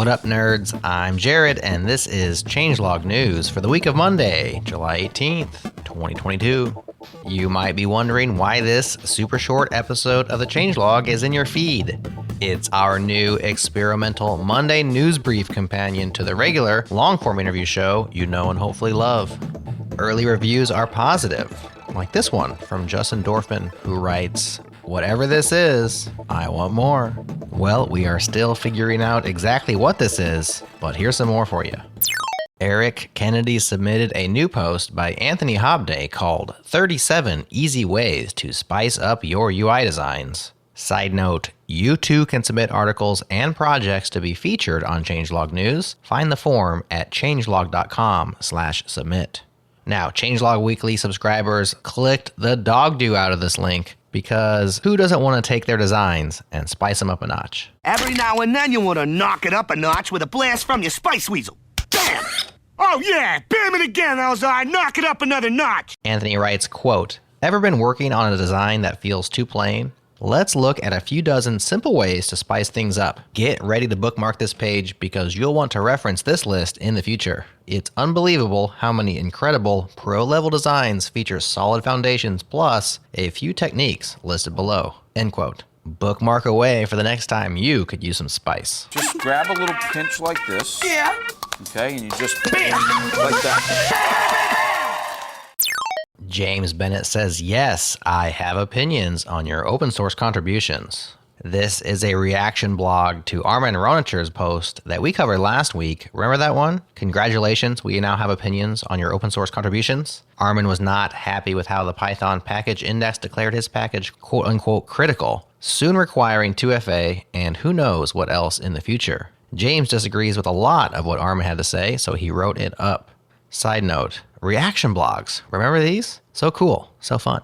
What up, nerds? I'm Jared, and this is Changelog News for the week of Monday, July 18th, 2022. You might be wondering why this super short episode of the Changelog is in your feed. It's our new experimental Monday news brief companion to the regular long-form interview show you know and hopefully love. Early reviews are positive, like this one from Justin Dorfman, who writes, "Whatever this is, I want more." Well, we are still figuring out exactly what this is, but here's some more for you. Eric Kennedy submitted a new post by Anthony Hobday called 37 Easy Ways to Spice Up Your UI Designs. Side note, you too can submit articles and projects to be featured on Changelog News. Find the form at changelog.com/submit. Now, Changelog Weekly subscribers clicked the dog do out of this link because who doesn't want to take their designs and spice them up a notch? Every now and then you want to knock it up a notch with a blast from your Spice Weasel. Bam! Oh yeah, bam it again, Elzar, knock it up another notch. Anthony writes, quote, "Ever been working on a design that feels too plain? Let's look at a few dozen simple ways to spice things up. Get ready to bookmark this page because you'll want to reference this list in the future. It's unbelievable how many incredible pro-level designs feature solid foundations plus a few techniques listed below." End quote. Bookmark away for the next time you could use some spice. Just grab a little pinch like this. Yeah. Okay, and you just like that. James Bennett says, "Yes, I have opinions on your open source contributions." This is a reaction blog to Armin Ronicher's post that we covered last week. Remember that one? Congratulations, we now have opinions on your open source contributions. Armin was not happy with how the Python package index declared his package quote unquote critical, soon requiring 2FA and who knows what else in the future. James disagrees with a lot of what Armin had to say, so he wrote it up. Side note, reaction blogs, remember these? So cool, so fun.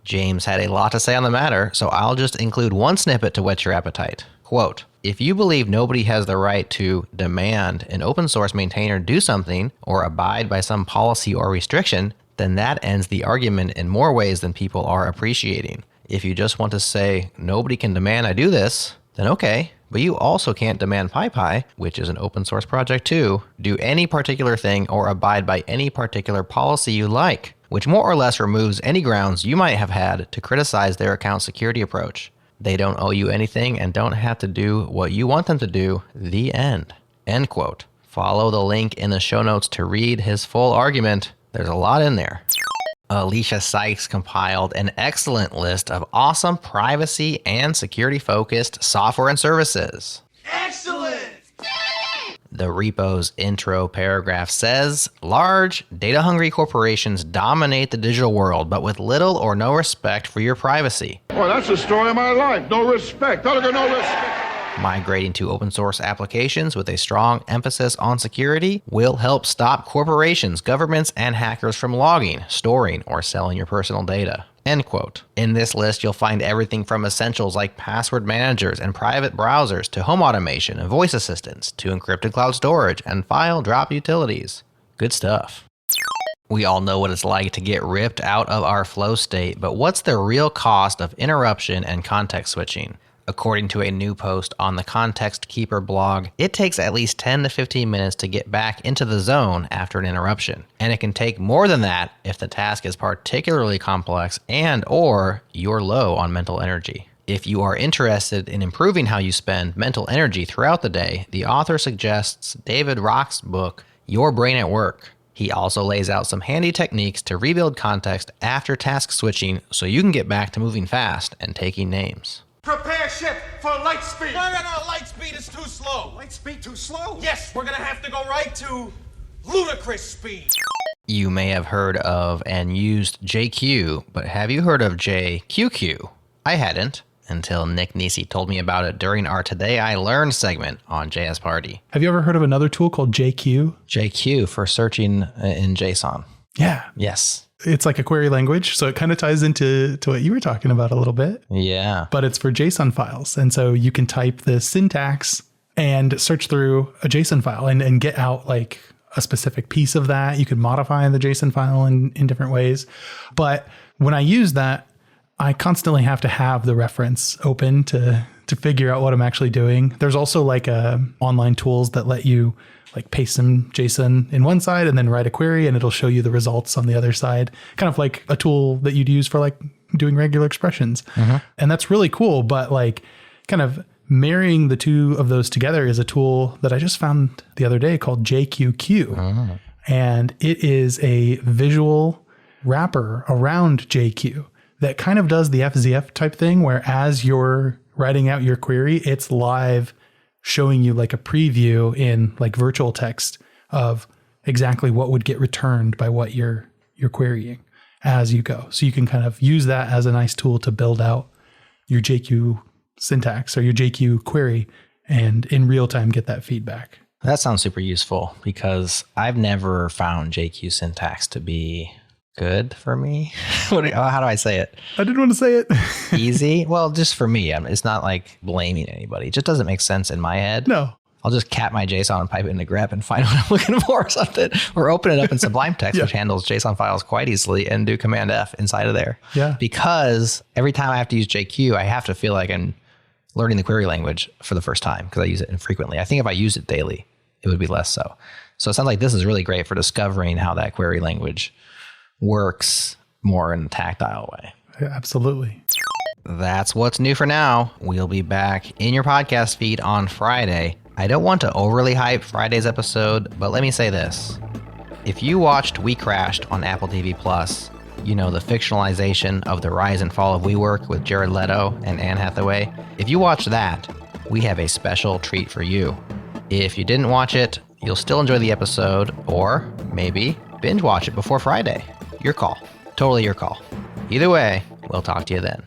James had a lot to say on the matter, so I'll just include one snippet to whet your appetite. Quote, "If you believe nobody has the right to demand an open source maintainer do something or abide by some policy or restriction, then that ends the argument in more ways than people are appreciating. If you just want to say, nobody can demand I do this, then okay, but you also can't demand PyPi, which is an open source project too, do any particular thing or abide by any particular policy you like, which more or less removes any grounds you might have had to criticize their account security approach. They don't owe you anything and don't have to do what you want them to do, the end." End quote. Follow the link in the show notes to read his full argument. There's a lot in there. Alicia Sykes compiled an excellent list of awesome privacy and security-focused software and services. Excellent! The repo's intro paragraph says, "Large, data-hungry corporations dominate the digital world, but with little or no respect for your privacy. Well, that's the story of my life. No respect. No respect. Migrating to open source applications with a strong emphasis on security will help stop corporations, governments, and hackers from logging, storing, or selling your personal data." End quote. In this list, you'll find everything from essentials like password managers and private browsers to home automation and voice assistants to encrypted cloud storage and file drop utilities. Good stuff. We all know what it's like to get ripped out of our flow state, but what's the real cost of interruption and context switching? According to a new post on the ContextKeeper blog, it takes at least 10 to 15 minutes to get back into the zone after an interruption. And it can take more than that if the task is particularly complex and or you're low on mental energy. If you are interested in improving how you spend mental energy throughout the day, the author suggests David Rock's book, Your Brain at Work. He also lays out some handy techniques to rebuild context after task switching so you can get back to moving fast and taking names. Prepare ship for light speed. No, light speed is too slow. Light speed too slow? Yes, we're gonna have to go right to ludicrous speed. You may have heard of and used JQ, but have you heard of JQQ? I hadn't until Nick Nisi told me about it during our Today I Learned segment on JS Party. Have you ever heard of another tool called JQ? JQ for searching in JSON. Yeah. Yes. It's like a query language, so it kind of ties into what you were talking about a little bit. Yeah. But it's for JSON files. And so you can type the syntax and search through a JSON file and get out like a specific piece of that. You could modify the JSON file in different ways. But when I use that, I constantly have to have the reference open to to figure out what I'm actually doing. There's also like online tools that let you like paste some JSON in one side and then write a query and it'll show you the results on the other side. Kind of like a tool that you'd use for like doing regular expressions. And that's really cool. But like kind of marrying the two of those together is a tool that I just found the other day called JQQ. And it is a visual wrapper around JQ that kind of does the FZF type thing where as you're writing out your query, it's live showing you like a preview in like virtual text of exactly what would get returned by what you're querying as you go. So you can kind of use that as a nice tool to build out your JQ syntax or your JQ query and in real time get that feedback. That sounds super useful because I've never found JQ syntax to be good for me. How do I say it? I didn't want to say it. Easy? Well, just for me. It's not like blaming anybody. It just doesn't make sense in my head. No. I'll just cap my JSON and pipe it into grep and find what I'm looking for or something. Or open it up in Sublime Text, which handles JSON files quite easily, and do Command F inside of there. Yeah. Because every time I have to use JQ, I have to feel like I'm learning the query language for the first time because I use it infrequently. I think if I use it daily, it would be less so. So it sounds like this is really great for discovering how that query language works more in a tactile way. Yeah, absolutely. That's what's new for now. We'll be back in your podcast feed on Friday. I don't want to overly hype Friday's episode, but let me say this. If you watched We Crashed on Apple TV+, you know, the fictionalization of the rise and fall of WeWork with Jared Leto and Anne Hathaway. If you watched that, we have a special treat for you. If you didn't watch it, you'll still enjoy the episode, or maybe binge watch it before Friday. Your call. Totally your call. Either way, we'll talk to you then.